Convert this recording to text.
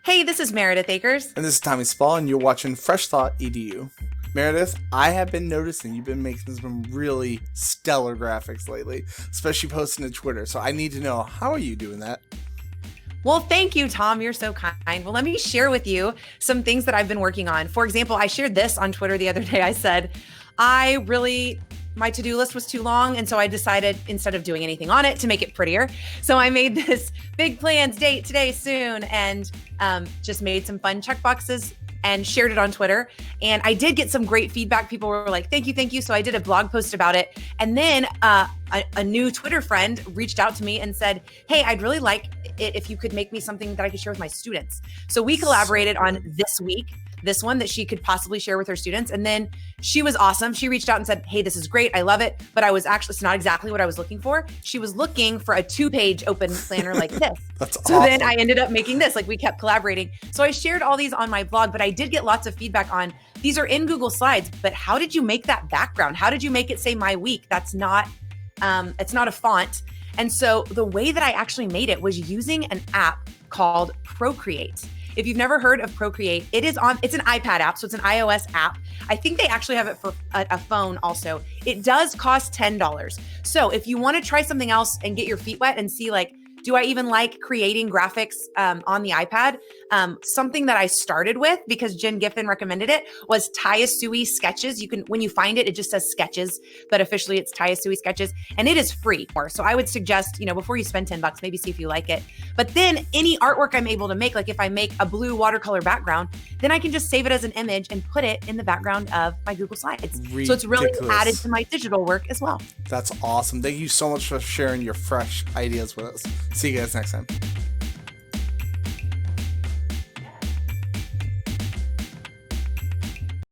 Hey, this is Meredith Akers. And this is Tommy Spall, and you're watching FRESHthought EDU. Meredith, I have been noticing you've been making some really stellar graphics lately, especially posting to Twitter. So I need to know, how are you doing that? Well, thank you, Tom. You're so kind. Well, let me share with you some things that I've been working on. For example, I shared this on Twitter the other day. I said, my to-do list was too long. And so I decided, instead of doing anything on it, to make it prettier. So I made this big plans, date today, soon, and just made some fun checkboxes and shared it on Twitter. And I did get some great feedback. People were like, thank you, thank you. So I did a blog post about it. And then a new Twitter friend reached out to me and said, hey, I'd really like it if you could make me something that I could share with my students. So we collaborated on this one that she could possibly share with her students. And then she was awesome. She reached out and said, hey, this is great. I love it. But it's not exactly what I was looking for. She was looking for a 2-page open planner like this. That's so awesome. Then I ended up making this, we kept collaborating. So I shared all these on my blog, but I did get lots of feedback on, these are in Google Slides, but how did you make that background? How did you make it say my week? That's not, it's not a font. And so the way that I actually made it was using an app called Procreate. If you've never heard of Procreate, it's an iPad app, so it's an iOS app. I think they actually have it for a phone also. It does cost $10. So if you want to try something else and get your feet wet and see do I even like creating graphics on the iPad? Something that I started with, because Jen Giffen recommended it, was Tayasui Sketches. When you find it, it just says Sketches, but officially it's Tayasui Sketches, and it is free. So I would suggest, before you spend $10, maybe see if you like it. But then any artwork I'm able to make, like if I make a blue watercolor background, then I can just save it as an image and put it in the background of my Google Slides. Ridiculous. So it's really added to my digital work as well. That's awesome. Thank you so much for sharing your fresh ideas with us. See you guys next time.